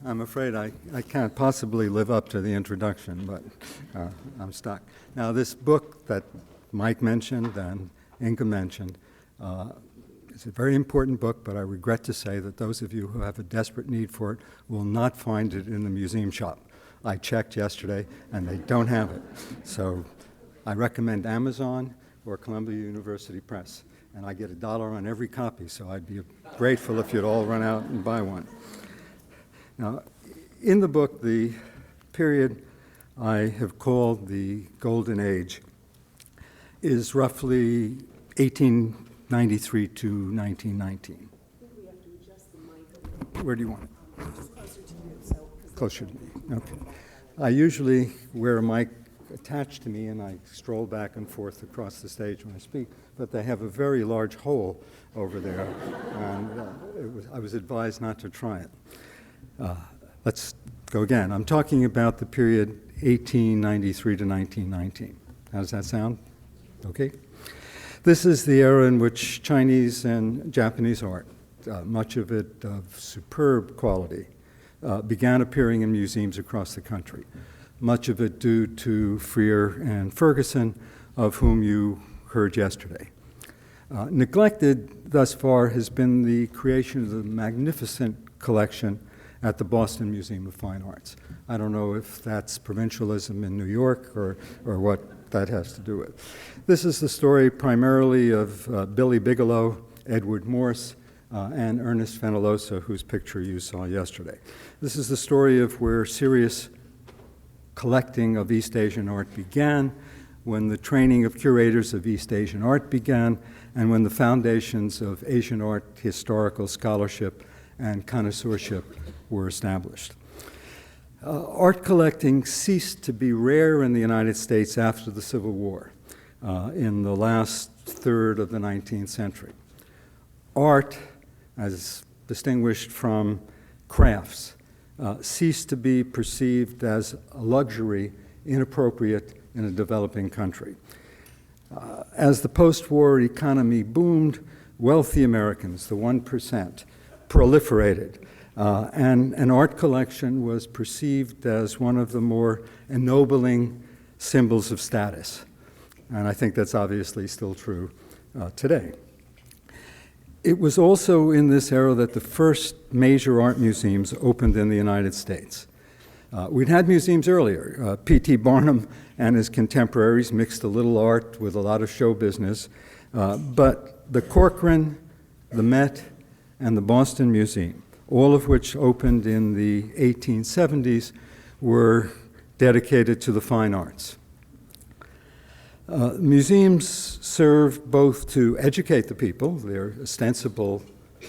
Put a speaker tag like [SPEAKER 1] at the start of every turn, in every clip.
[SPEAKER 1] I'm afraid I can't possibly live up to the introduction, but I'm stuck. Now, this book that Mike mentioned and Inga mentioned is a very important book, but I regret to say that those of you who have a desperate need for it will not find it in the museum shop. I checked yesterday, and they don't have it. So I recommend Amazon or Columbia University Press, and I get $1 on every copy, so I'd be grateful if you'd all run out and buy one. Now, in the book, the period I have called the Golden Age is roughly 1893 to 1919.
[SPEAKER 2] I think we have to adjust the mic a little.
[SPEAKER 1] Where do you want it?
[SPEAKER 2] Just closer to you. So,
[SPEAKER 1] Closer to me. Okay. I usually wear a mic attached to me, and I stroll back and forth across the stage when I speak, but they have a very large hole over there, and I was advised not to try it. Let's go again. I'm talking about the period 1893 to 1919. How does that sound? Okay. This is the era in which Chinese and Japanese art, much of it of superb quality, began appearing in museums across the country, much of it due to Freer and Ferguson, of whom you heard yesterday. Neglected thus far has been the creation of the magnificent collection at the Boston Museum of Fine Arts. I don't know if that's provincialism in New York or what that has to do with. This is the story primarily of Billy Bigelow, Edward Morse, and Ernest Fenollosa, whose picture you saw yesterday. This is the story of where serious collecting of East Asian art began, when the training of curators of East Asian art began, and when the foundations of Asian art historical scholarship and connoisseurship were established. Art collecting ceased to be rare in the United States after the Civil War, in the last third of the 19th century. Art, as distinguished from crafts, ceased to be perceived as a luxury inappropriate in a developing country. As the post-war economy boomed, wealthy Americans, the 1%, proliferated, and an art collection was perceived as one of the more ennobling symbols of status. And I think that's obviously still true today. It was also in this era that the first major art museums opened in the United States. We'd had museums earlier. P.T. Barnum and his contemporaries mixed a little art with a lot of show business, but the Corcoran, the Met, and the Boston Museum, all of which opened in the 1870s, were dedicated to the fine arts. Museums served both to educate the people, their ostensible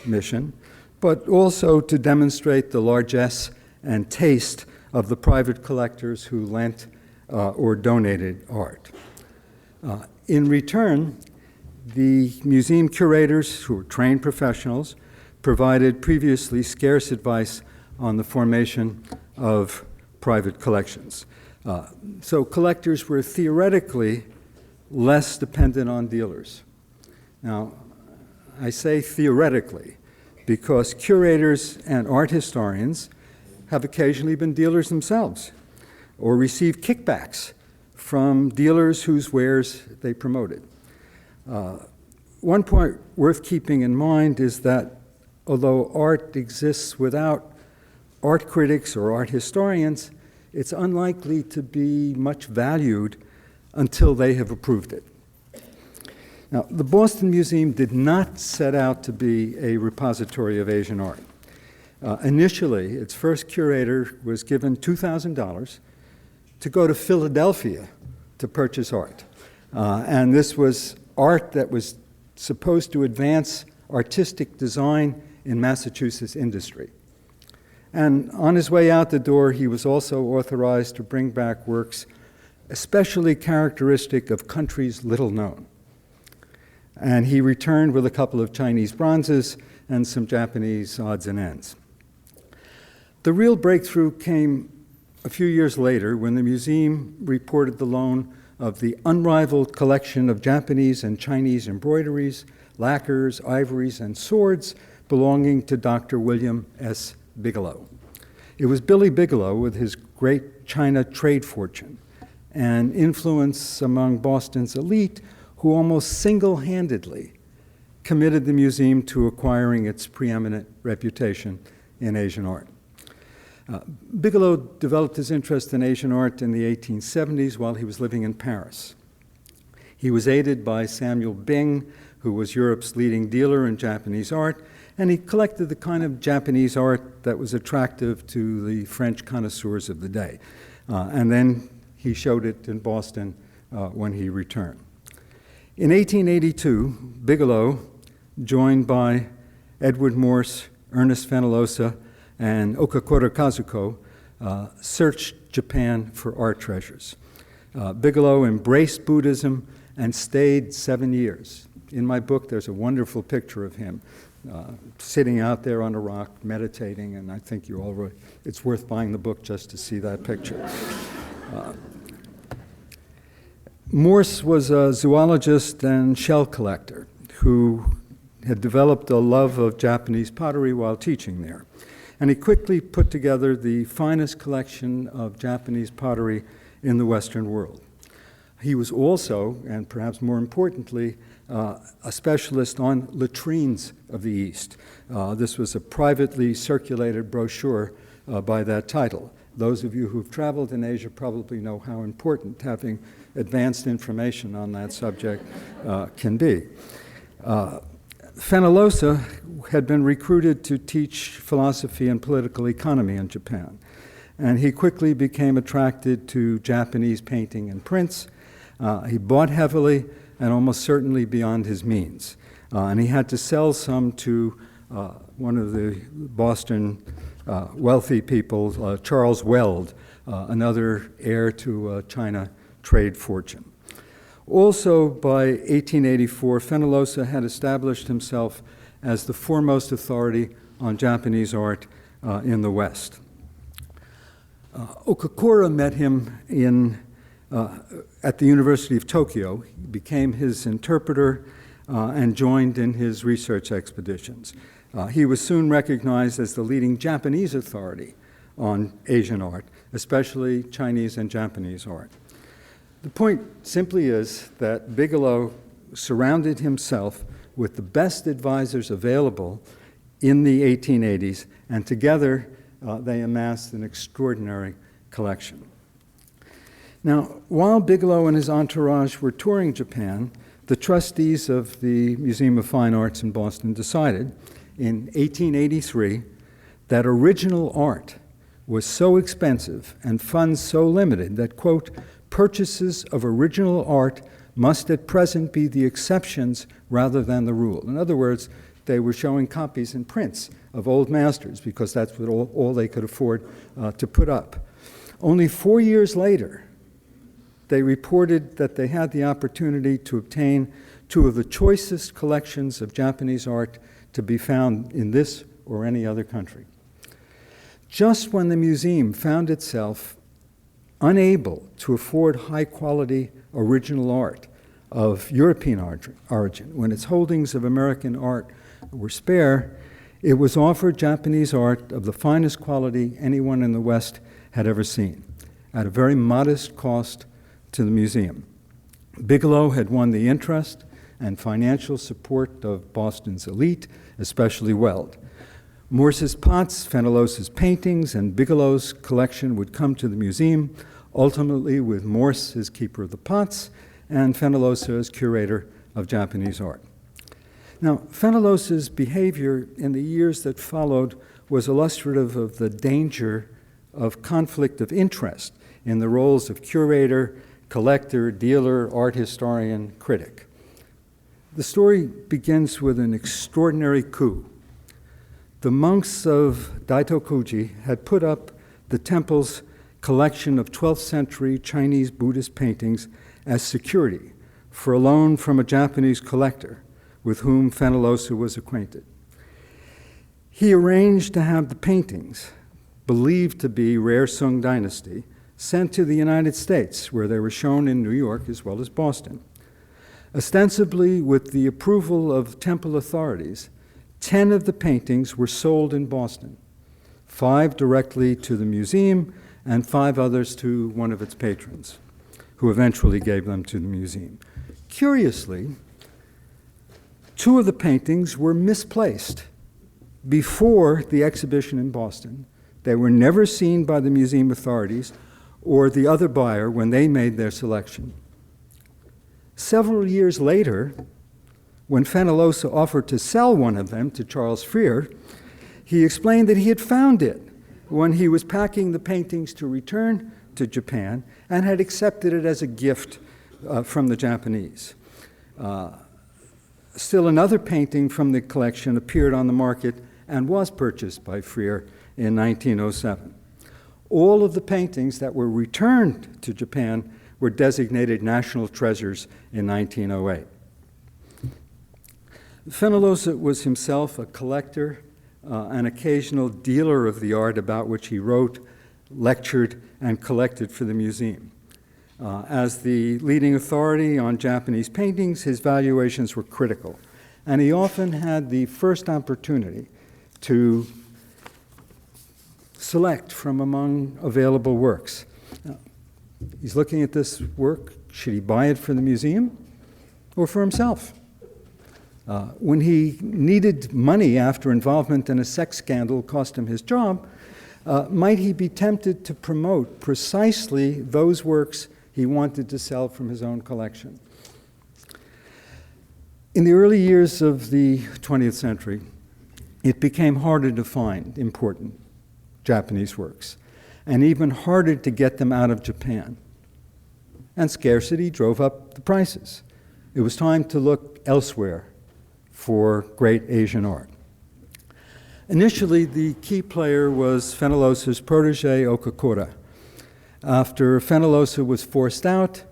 [SPEAKER 1] mission, but also to demonstrate the largesse and taste of the private collectors who lent or donated art. In return, the museum curators, who were trained professionals, provided previously scarce advice on the formation of private collections. So collectors were theoretically less dependent on dealers. Now, I say theoretically because curators and art historians have occasionally been dealers themselves or received kickbacks from dealers whose wares they promoted. One point worth keeping in mind is that although art exists without art critics or art historians, it's unlikely to be much valued until they have approved it. Now, the Boston Museum did not set out to be a repository of Asian art. Initially, its first curator was given $2,000 to go to Philadelphia to purchase art. And this was art that was supposed to advance artistic design in Massachusetts industry. And on his way out the door, he was also authorized to bring back works especially characteristic of countries little known. And he returned with a couple of Chinese bronzes and some Japanese odds and ends. The real breakthrough came a few years later when the museum reported the loan of the unrivaled collection of Japanese and Chinese embroideries, lacquers, ivories, and swords belonging to Dr. William S. Bigelow. It was Billy Bigelow, with his great China trade fortune and influence among Boston's elite, who almost single-handedly committed the museum to acquiring its preeminent reputation in Asian art. Bigelow developed his interest in Asian art in the 1870s while he was living in Paris. He was aided by Samuel Bing, who was Europe's leading dealer in Japanese art, and he collected the kind of Japanese art that was attractive to the French connoisseurs of the day. And then he showed it in Boston when he returned. In 1882, Bigelow, joined by Edward Morse, Ernest Fenollosa, and Okakura Kazuko, searched Japan for art treasures. Bigelow embraced Buddhism and stayed 7 years. In my book, there's a wonderful picture of him sitting out there on a rock, meditating, and I think it's worth buying the book just to see that picture. Morse was a zoologist and shell collector who had developed a love of Japanese pottery while teaching there. And he quickly put together the finest collection of Japanese pottery in the Western world. He was also, and perhaps more importantly, a specialist on latrines of the East. This was a privately circulated brochure by that title. Those of you who've traveled in Asia probably know how important having advanced information on that subject can be. Fenollosa had been recruited to teach philosophy and political economy in Japan, and he quickly became attracted to Japanese painting and prints. He bought heavily and almost certainly beyond his means, and he had to sell some to one of the Boston wealthy people, Charles Weld, another heir to a China trade fortune. Also, by 1884, Fenollosa had established himself as the foremost authority on Japanese art in the West. Okakura met him at the University of Tokyo. He became his interpreter and joined in his research expeditions. He was soon recognized as the leading Japanese authority on Asian art, especially Chinese and Japanese art. The point simply is that Bigelow surrounded himself with the best advisors available in the 1880s, and together they amassed an extraordinary collection. Now, while Bigelow and his entourage were touring Japan, the trustees of the Museum of Fine Arts in Boston decided in 1883 that original art was so expensive and funds so limited that, quote, purchases of original art must at present be the exceptions rather than the rule. In other words, they were showing copies and prints of old masters because that's what all they could afford to put up. Only 4 years later, they reported that they had the opportunity to obtain two of the choicest collections of Japanese art to be found in this or any other country. Just when the museum found itself unable to afford high-quality original art of European origin, when its holdings of American art were spare, it was offered Japanese art of the finest quality anyone in the West had ever seen, at a very modest cost to the museum. Bigelow had won the interest and financial support of Boston's elite, especially Weld. Morse's pots, Fenollosa's paintings, and Bigelow's collection would come to the museum, ultimately with Morse as keeper of the pots and Fenollosa as curator of Japanese art. Now, Fenollosa's behavior in the years that followed was illustrative of the danger of conflict of interest in the roles of curator, collector, dealer, art historian, critic. The story begins with an extraordinary coup. The monks of Daitokuji had put up the temple's collection of 12th century Chinese Buddhist paintings as security for a loan from a Japanese collector with whom Fenollosa was acquainted. He arranged to have the paintings, believed to be rare Sung dynasty, sent to the United States, where they were shown in New York as well as Boston. Ostensibly with the approval of temple authorities, 10 of the paintings were sold in Boston 5 directly to the museum and 5 others to one of its patrons, who eventually gave them to the museum. Curiously, 2 of the paintings were misplaced before the exhibition in Boston. They were never seen by the museum authorities or the other buyer when they made their selection. Several years later, when Fenollosa offered to sell one of them to Charles Freer, he explained that he had found it when he was packing the paintings to return to Japan and had accepted it as a gift from the Japanese. Still another painting from the collection appeared on the market and was purchased by Freer in 1907. All of the paintings that were returned to Japan were designated national treasures in 1908. Fenollosa was himself a collector, an occasional dealer of the art about which he wrote, lectured, and collected for the museum. As the leading authority on Japanese paintings, his valuations were critical, and he often had the first opportunity to select from among available works. He's looking at this work. Should he buy it for the museum or for himself? When he needed money after involvement in a sex scandal cost him his job, might he be tempted to promote precisely those works he wanted to sell from his own collection? In the early years of the 20th century, it became harder to find important Japanese works, and even harder to get them out of Japan. And scarcity drove up the prices. It was time to look elsewhere for great Asian art. Initially, the key player was Fenollosa's protege, Okakura. After Fenollosa was forced out,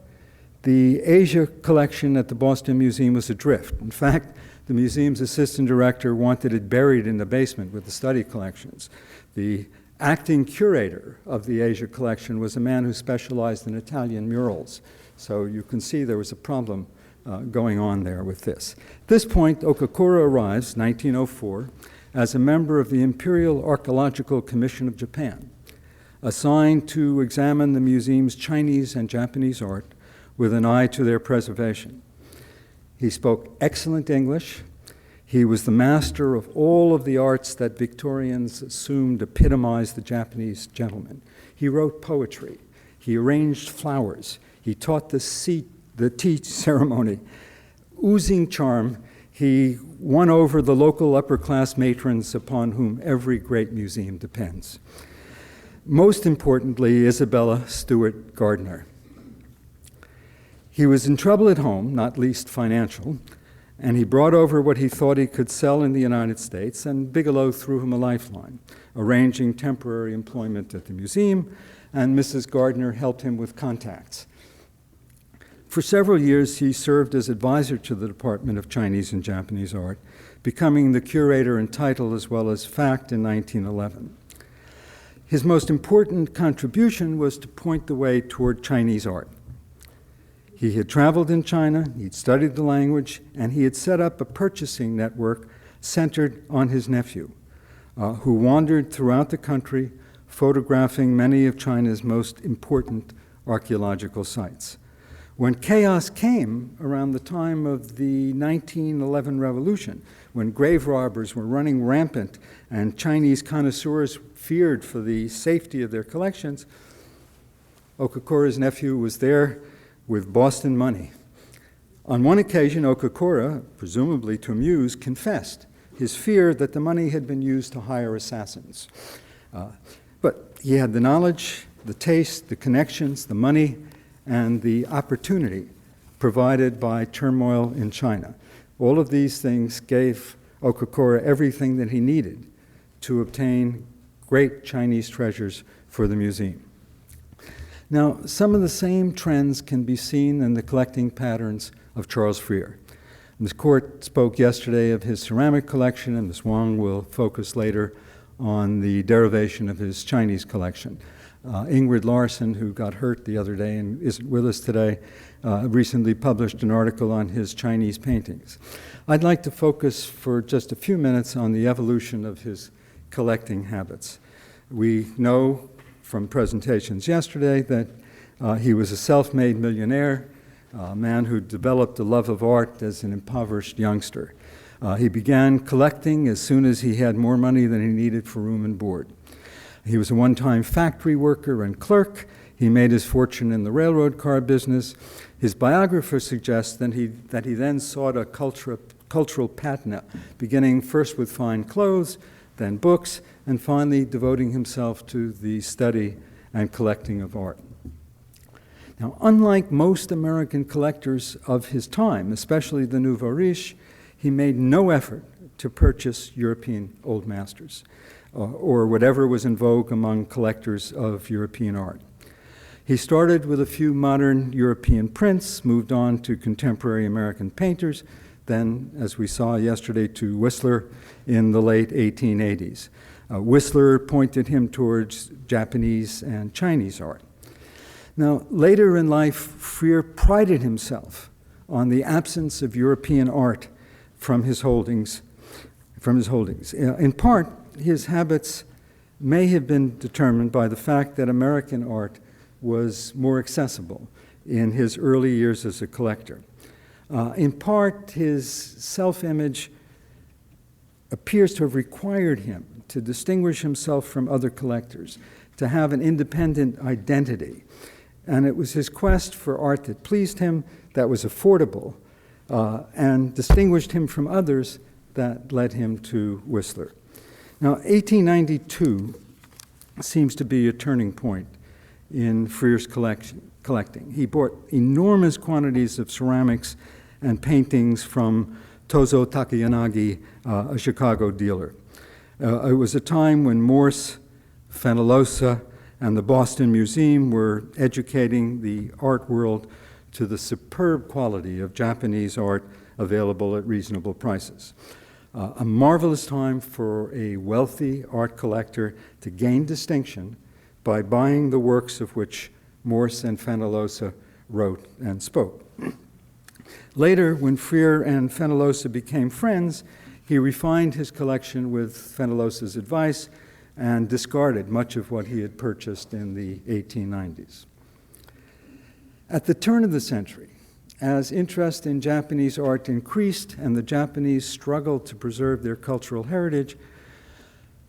[SPEAKER 1] the Asia collection at the Boston Museum was adrift. In fact, the museum's assistant director wanted it buried in the basement with the study collections. The acting curator of the Asia collection was a man who specialized in Italian murals. So you can see there was a problem going on there with this. At this point, Okakura arrives, 1904, as a member of the Imperial Archaeological Commission of Japan, assigned to examine the museum's Chinese and Japanese art with an eye to their preservation. He spoke excellent English. He was the master of all of the arts that Victorians assumed epitomized the Japanese gentleman. He wrote poetry. He arranged flowers. He taught the tea ceremony. Oozing charm, he won over the local upper-class matrons upon whom every great museum depends. Most importantly, Isabella, Stuart, Gardner. He was in trouble at home, not least financial, and he brought over what he thought he could sell in the United States, and Bigelow threw him a lifeline, arranging temporary employment at the museum, and Mrs. Gardner helped him with contacts. For several years, he served as advisor to the Department of Chinese and Japanese Art, becoming the curator in title as well as fact in 1911. His most important contribution was to point the way toward Chinese art. He had traveled in China, he'd studied the language, and he had set up a purchasing network centered on his nephew, who wandered throughout the country, photographing many of China's most important archaeological sites. When chaos came around the time of the 1911 revolution, when grave robbers were running rampant and Chinese connoisseurs feared for the safety of their collections, Okakura's nephew was there with Boston money. On one occasion, Okakura, presumably to amuse, confessed his fear that the money had been used to hire assassins. But he had the knowledge, the taste, the connections, the money, and the opportunity provided by turmoil in China. All of these things gave Okakura everything that he needed to obtain great Chinese treasures for the museum. Now, some of the same trends can be seen in the collecting patterns of Charles Freer. Ms. Court spoke yesterday of his ceramic collection, and Ms. Wang will focus later on the derivation of his Chinese collection. Ingrid Larson, who got hurt the other day and isn't with us today, recently published an article on his Chinese paintings. I'd like to focus for just a few minutes on the evolution of his collecting habits. We know from presentations yesterday that he was a self-made millionaire, a man who developed a love of art as an impoverished youngster. He began collecting as soon as he had more money than he needed for room and board. He was a one-time factory worker and clerk. He made his fortune in the railroad car business. His biographer suggests that he then sought a cultural patina, beginning first with fine clothes, then books, and finally devoting himself to the study and collecting of art. Now, unlike most American collectors of his time, especially the nouveau riche, he made no effort to purchase European old masters or whatever was in vogue among collectors of European art. He started with a few modern European prints, moved on to contemporary American painters, then, as we saw yesterday, to Whistler in the late 1880s. Whistler pointed him towards Japanese and Chinese art. Now, later in life, Freer prided himself on the absence of European art from his holdings. In part, his habits may have been determined by the fact that American art was more accessible in his early years as a collector. In part, his self-image appears to have required him to distinguish himself from other collectors, to have an independent identity. And it was his quest for art that pleased him, that was affordable, and distinguished him from others that led him to Whistler. Now, 1892 seems to be a turning point in Freer's collecting. He bought enormous quantities of ceramics and paintings from Tozo Takayanagi, a Chicago dealer. It was a time when Morse, Fenollosa, and the Boston Museum were educating the art world to the superb quality of Japanese art available at reasonable prices. A marvelous time for a wealthy art collector to gain distinction by buying the works of which Morse and Fenollosa wrote and spoke. Later, when Freer and Fenollosa became friends, he refined his collection with Fenollosa's advice and discarded much of what he had purchased in the 1890s. At the turn of the century, as interest in Japanese art increased and the Japanese struggled to preserve their cultural heritage,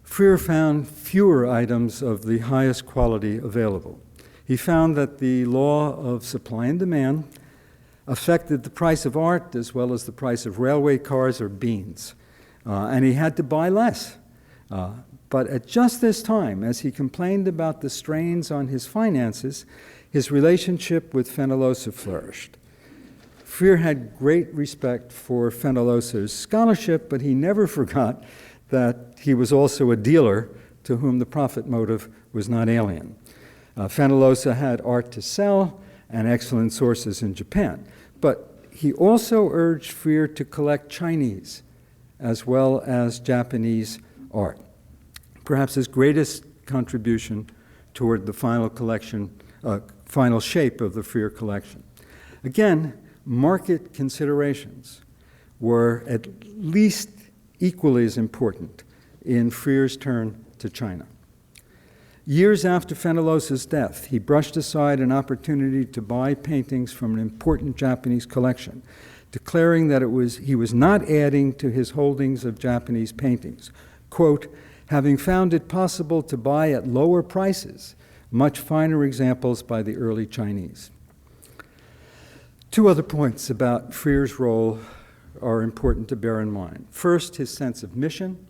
[SPEAKER 1] Freer found fewer items of the highest quality available. He found that the law of supply and demand affected the price of art as well as the price of railway cars or beans, and he had to buy less. But at just this time, as he complained about the strains on his finances, his relationship with Fenollosa flourished. Freer had great respect for Fenollosa's scholarship, but he never forgot that he was also a dealer to whom the profit motive was not alien. Fenollosa had art to sell and excellent sources in Japan, but he also urged Freer to collect Chinese as well as Japanese art. Perhaps his greatest contribution toward the final shape of the Freer collection. Again, market considerations were at least equally as important in Freer's turn to China. Years after Fenollosa's death, he brushed aside an opportunity to buy paintings from an important Japanese collection, declaring that he was not adding to his holdings of Japanese paintings. Quote, having found it possible to buy at lower prices much finer examples by the early Chinese. Two other points about Freer's role are important to bear in mind. First, his sense of mission,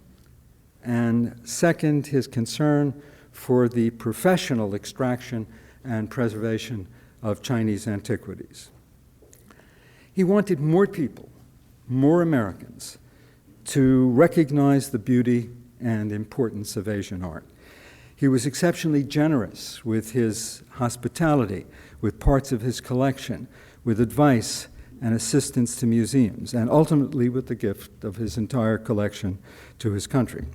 [SPEAKER 1] and second, his concern for the professional extraction and preservation of Chinese antiquities. He wanted more people, more Americans, to recognize the beauty and importance of Asian art. He was exceptionally generous with his hospitality, with parts of his collection, with advice and assistance to museums, and ultimately with the gift of his entire collection to his country.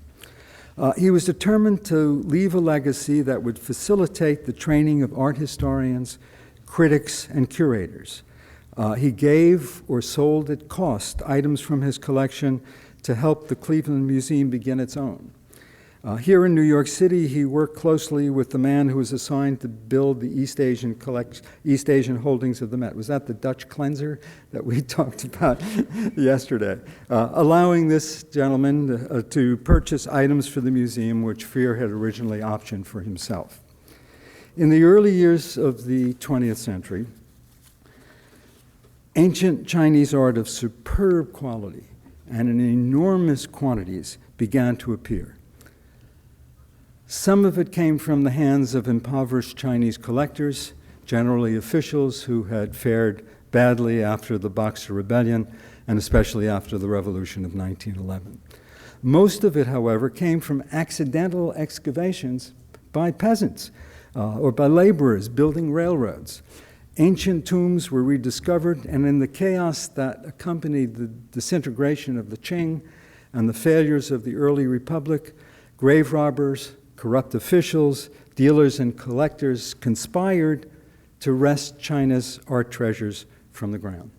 [SPEAKER 1] He was determined to leave a legacy that would facilitate the training of art historians, critics, and curators. He gave or sold at cost items from his collection to help the Cleveland Museum begin its own. Here in New York City, he worked closely with the man who was assigned to build the East Asian holdings of the Met. Was that the Dutch cleanser that we talked about yesterday? Allowing this gentleman to purchase items for the museum which Freer had originally optioned for himself. In the early years of the 20th century, ancient Chinese art of superb quality and in enormous quantities began to appear. Some of it came from the hands of impoverished Chinese collectors, generally officials who had fared badly after the Boxer Rebellion and especially after the Revolution of 1911. Most of it, however, came from accidental excavations by peasants or by laborers building railroads. Ancient tombs were rediscovered, and in the chaos that accompanied the disintegration of the Qing and the failures of the early republic, grave robbers, corrupt officials, dealers, and collectors conspired to wrest China's art treasures from the ground.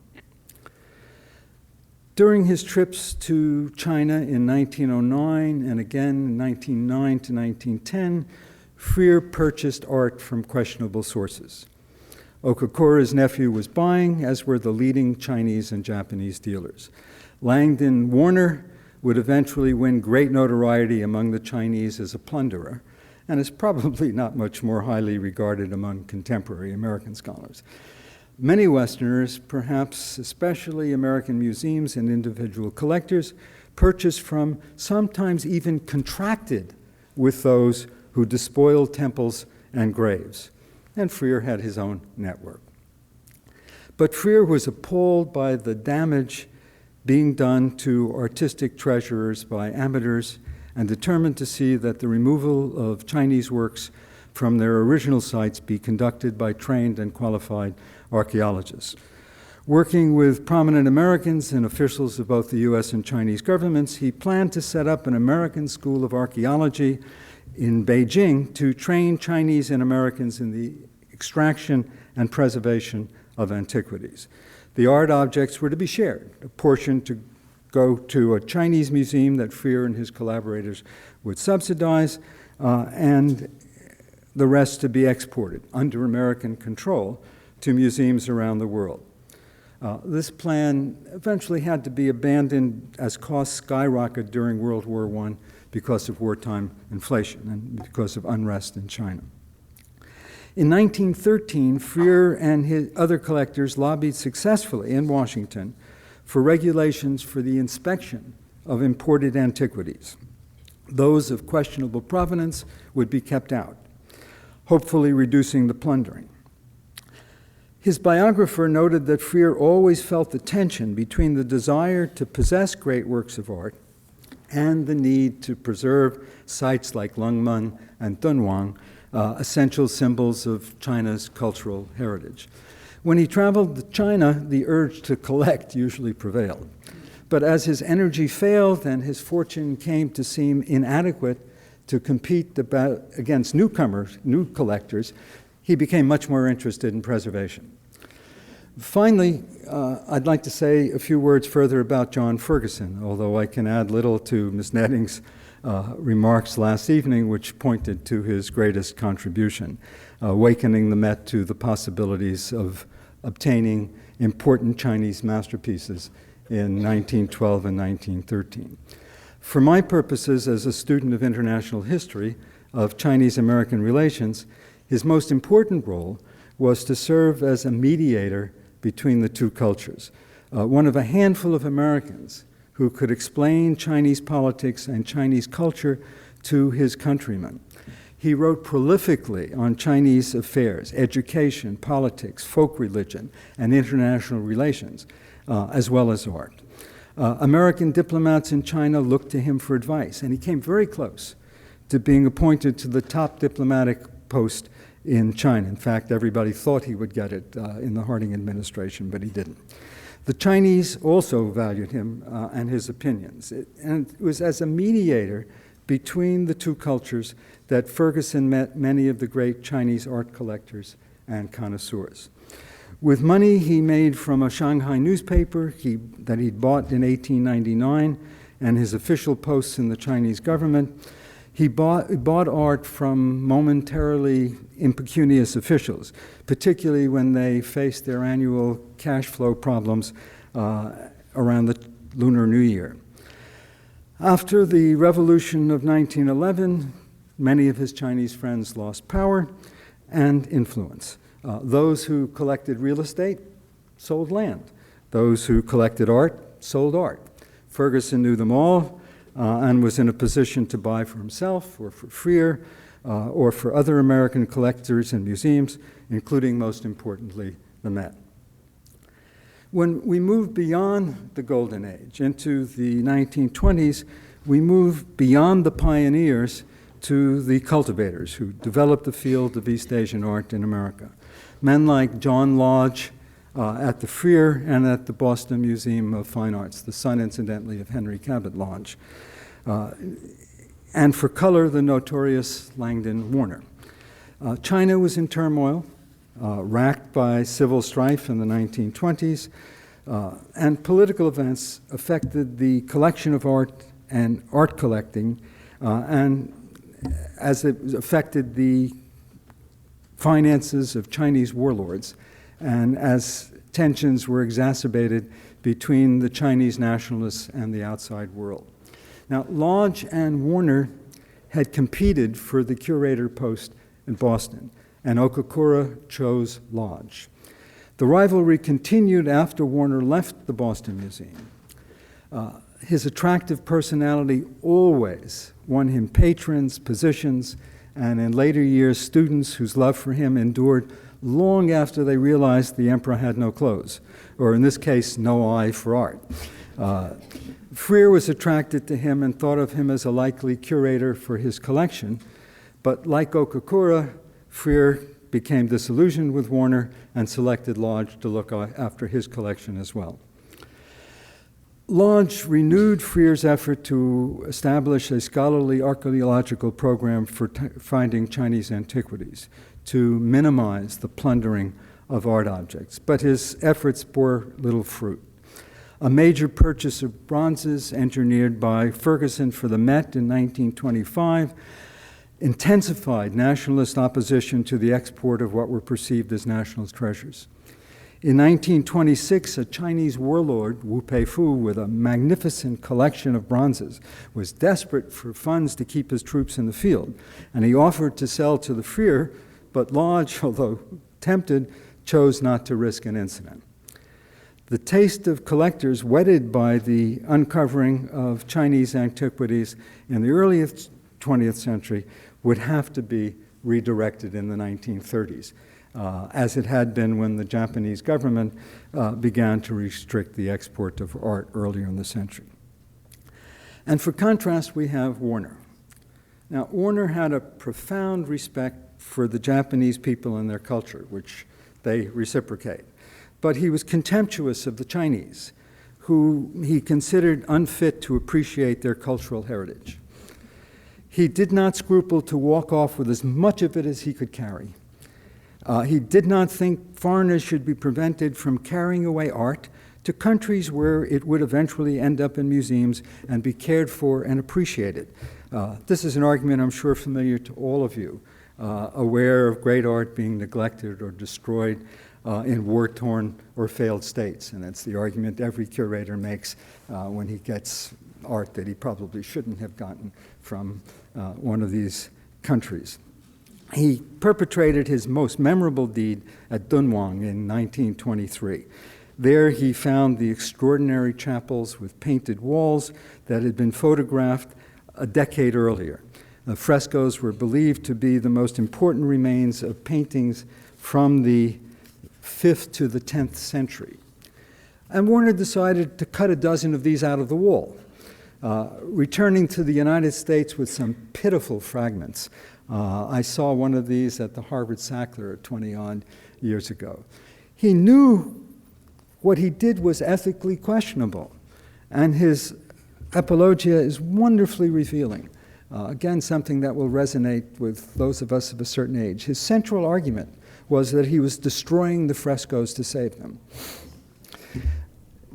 [SPEAKER 1] During his trips to China in 1909 and again in 1909 to 1910, Freer purchased art from questionable sources. Okakura's nephew was buying, as were the leading Chinese and Japanese dealers. Langdon Warner would eventually win great notoriety among the Chinese as a plunderer, and is probably not much more highly regarded among contemporary American scholars. Many Westerners, perhaps especially American museums and individual collectors, purchased from, sometimes even contracted with those who despoiled temples and graves. And Freer had his own network. But Freer was appalled by the damage being done to artistic treasures by amateurs and determined to see that the removal of Chinese works from their original sites be conducted by trained and qualified archaeologists. Working with prominent Americans and officials of both the U.S. and Chinese governments, he planned to set up an American School of Archaeology in Beijing to train Chinese and Americans in the extraction and preservation of antiquities. The art objects were to be shared, a portion to go to a Chinese museum that Freer and his collaborators would subsidize, and the rest to be exported under American control to museums around the world. This plan eventually had to be abandoned as costs skyrocketed during World War I because of wartime inflation and because of unrest in China. In 1913, Freer and his other collectors lobbied successfully in Washington for regulations for the inspection of imported antiquities. Those of questionable provenance would be kept out, hopefully reducing the plundering. His biographer noted that Freer always felt the tension between the desire to possess great works of art and the need to preserve sites like Lungmen and Dunhuang, essential symbols of China's cultural heritage. When he traveled to China, the urge to collect usually prevailed. But as his energy failed and his fortune came to seem inadequate to compete against newcomers, new collectors, he became much more interested in preservation. Finally, I'd like to say a few words further about John Ferguson, although I can add little to Ms. Netting's remarks last evening, which pointed to his greatest contribution, awakening the Met to the possibilities of obtaining important Chinese masterpieces in 1912 and 1913. For my purposes as a student of international history of Chinese-American relations, his most important role was to serve as a mediator between the two cultures, one of a handful of Americans who could explain Chinese politics and Chinese culture to his countrymen. He wrote prolifically on Chinese affairs, education, politics, folk religion, and international relations, as well as art. American diplomats in China looked to him for advice, and he came very close to being appointed to the top diplomatic post in China. In fact, everybody thought he would get it in the Harding administration, but he didn't. The Chinese also valued him and his opinions. And it was as a mediator between the two cultures that Ferguson met many of the great Chinese art collectors and connoisseurs. With money he made from a Shanghai newspaper that he'd bought in 1899 and his official posts in the Chinese government, He bought art from momentarily impecunious officials, particularly when they faced their annual cash flow problems around the Lunar New Year. After the revolution of 1911, many of his Chinese friends lost power and influence. Those who collected real estate sold land. Those who collected art sold art. Ferguson knew them all and was in a position to buy for himself or for Freer or for other American collectors and museums, including, most importantly, the Met. When we move beyond the Golden Age into the 1920s, we move beyond the pioneers to the cultivators who developed the field of East Asian art in America. Men like John Lodge at the Freer and at the Boston Museum of Fine Arts, the son, incidentally, of Henry Cabot Lodge. And for color, the notorious Langdon Warner. China was in turmoil, racked by civil strife in the 1920s, and political events affected the collection of art and art collecting, and as it affected the finances of Chinese warlords, and as tensions were exacerbated between the Chinese nationalists and the outside world. Now, Lodge and Warner had competed for the curator post in Boston, and Okakura chose Lodge. The rivalry continued after Warner left the Boston Museum. His attractive personality always won him patrons, positions, and in later years, students whose love for him endured long after they realized the emperor had no clothes, or in this case, no eye for art. Freer was attracted to him and thought of him as a likely curator for his collection, but like Okakura, Freer became disillusioned with Warner and selected Lodge to look after his collection as well. Lodge renewed Freer's effort to establish a scholarly archaeological program for finding Chinese antiquities, to minimize the plundering of art objects, but his efforts bore little fruit. A major purchase of bronzes engineered by Ferguson for the Met in 1925 intensified nationalist opposition to the export of what were perceived as national treasures. In 1926, a Chinese warlord, Wu Peifu, with a magnificent collection of bronzes, was desperate for funds to keep his troops in the field, and he offered to sell to the Freer, but Lodge, although tempted, chose not to risk an incident. The taste of collectors, whetted by the uncovering of Chinese antiquities in the early 20th century, would have to be redirected in the 1930s. As it had been when the Japanese government began to restrict the export of art earlier in the century. And for contrast, we have Warner. Now, Warner had a profound respect for the Japanese people and their culture, which they reciprocate. But he was contemptuous of the Chinese, who he considered unfit to appreciate their cultural heritage. He did not scruple to walk off with as much of it as he could carry. He did not think foreigners should be prevented from carrying away art to countries where it would eventually end up in museums and be cared for and appreciated. This is an argument I'm sure familiar to all of you, aware of great art being neglected or destroyed in war-torn or failed states. And that's the argument every curator makes when he gets art that he probably shouldn't have gotten from one of these countries. He perpetrated his most memorable deed at Dunhuang in 1923. There he found the extraordinary chapels with painted walls that had been photographed a decade earlier. The frescoes were believed to be the most important remains of paintings from the 5th to the 10th century. And Warner decided to cut a dozen of these out of the wall, returning to the United States with some pitiful fragments. I saw one of these at the Harvard Sackler 20-odd years ago. He knew what he did was ethically questionable, and his apologia is wonderfully revealing. Again, something that will resonate with those of us of a certain age. His central argument was that he was destroying the frescoes to save them.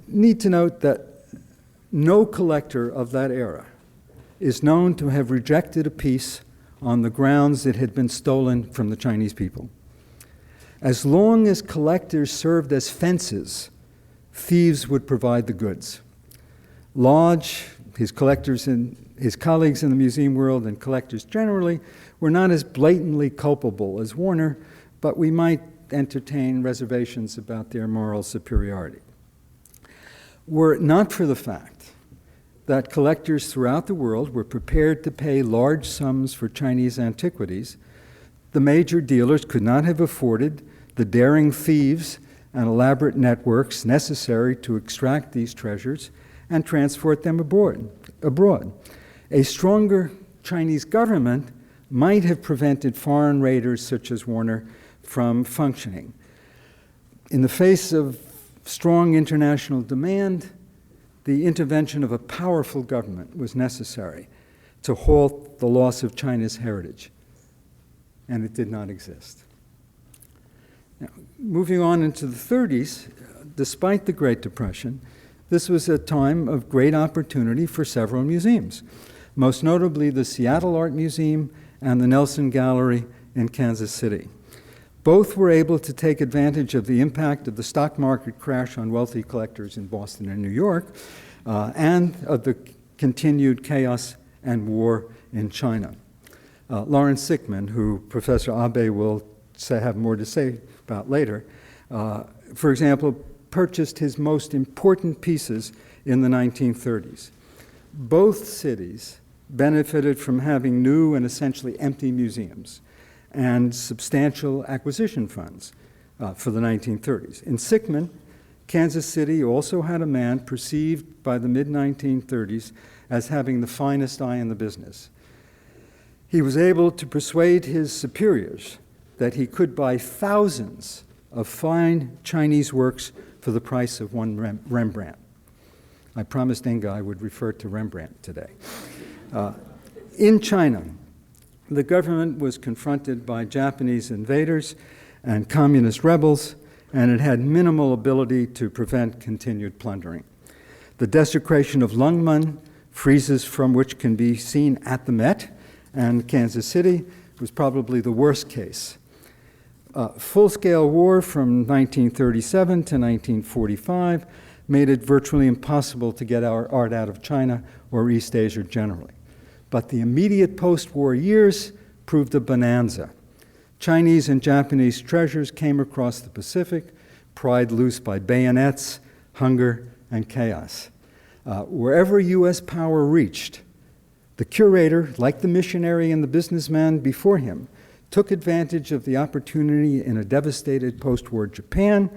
[SPEAKER 1] Need to note that no collector of that era is known to have rejected a piece on the grounds it had been stolen from the Chinese people. As long as collectors served as fences, thieves would provide the goods. Lodge, his collectors and his colleagues in the museum world and collectors generally were not as blatantly culpable as Warner, but we might entertain reservations about their moral superiority. Were it not for the fact that collectors throughout the world were prepared to pay large sums for Chinese antiquities, the major dealers could not have afforded the daring thieves and elaborate networks necessary to extract these treasures and transport them abroad. A stronger Chinese government might have prevented foreign raiders such as Warner from functioning. In the face of strong international demand, the intervention of a powerful government was necessary to halt the loss of China's heritage, and it did not exist. Now, moving on into the 30s, despite the Great Depression, this was a time of great opportunity for several museums, most notably the Seattle Art Museum and the Nelson Gallery in Kansas City. Both were able to take advantage of the impact of the stock market crash on wealthy collectors in Boston and New York, and of the continued chaos and war in China. Lawrence Sickman, who Professor Abe will have more to say about later, for example, purchased his most important pieces in the 1930s. Both cities benefited from having new and essentially empty museums and substantial acquisition funds for the 1930s. In Sickman, Kansas City also had a man perceived by the mid-1930s as having the finest eye in the business. He was able to persuade his superiors that he could buy thousands of fine Chinese works for the price of one Rembrandt. I promised Inga I would refer to Rembrandt today. In China, the government was confronted by Japanese invaders and communist rebels, and it had minimal ability to prevent continued plundering. The desecration of Lungmen, friezes from which can be seen at the Met and Kansas City, was probably the worst case. Full-scale war from 1937 to 1945 made it virtually impossible to get our art out of China or East Asia generally. But the immediate post-war years proved a bonanza. Chinese and Japanese treasures came across the Pacific, pried loose by bayonets, hunger, and chaos. Wherever U.S. power reached, the curator, like the missionary and the businessman before him, took advantage of the opportunity in a devastated post-war Japan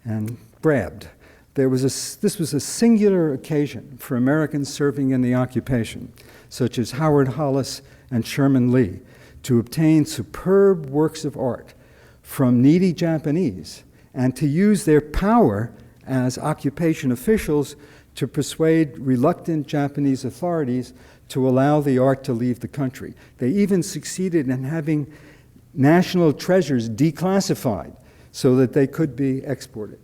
[SPEAKER 1] and grabbed. This was a singular occasion for Americans serving in the occupation, such as Howard Hollis and Sherman Lee, to obtain superb works of art from needy Japanese and to use their power as occupation officials to persuade reluctant Japanese authorities to allow the art to leave the country. They even succeeded in having national treasures declassified so that they could be exported.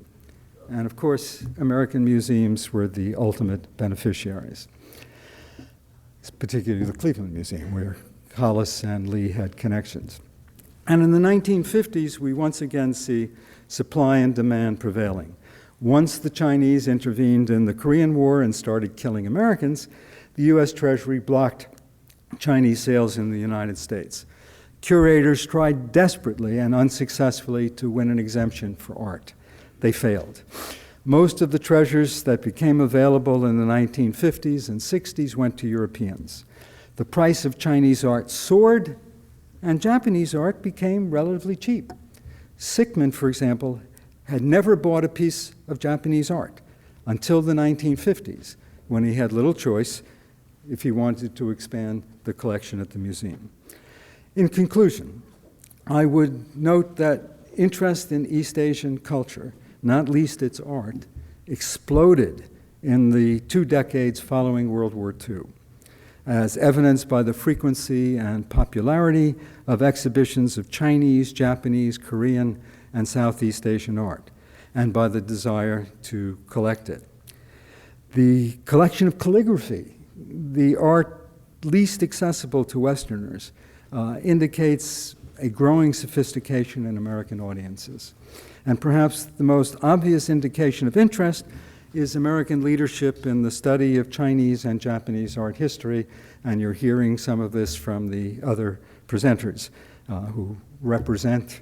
[SPEAKER 1] And of course, American museums were the ultimate beneficiaries, particularly the Cleveland Museum, where Hollis and Lee had connections. And in the 1950s, we once again see supply and demand prevailing. Once the Chinese intervened in the Korean War and started killing Americans, the U.S. Treasury blocked Chinese sales in the United States. Curators tried desperately and unsuccessfully to win an exemption for art. They failed. Most of the treasures that became available in the 1950s and 60s went to Europeans. The price of Chinese art soared, and Japanese art became relatively cheap. Sickman, for example, had never bought a piece of Japanese art until the 1950s, when he had little choice if he wanted to expand the collection at the museum. In conclusion, I would note that interest in East Asian culture, not least its art, exploded in the 2 decades following World War II, as evidenced by the frequency and popularity of exhibitions of Chinese, Japanese, Korean, and Southeast Asian art, and by the desire to collect it. The collection of calligraphy, the art least accessible to Westerners, indicates a growing sophistication in American audiences. And perhaps the most obvious indication of interest is American leadership in the study of Chinese and Japanese art history, and you're hearing some of this from the other presenters who represent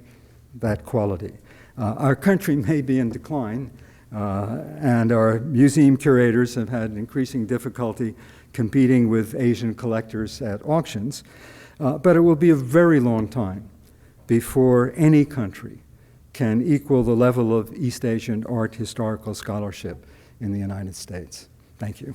[SPEAKER 1] that quality. Our country may be in decline, and our museum curators have had increasing difficulty competing with Asian collectors at auctions, but it will be a very long time before any country can equal the level of East Asian art historical scholarship in the United States. Thank you.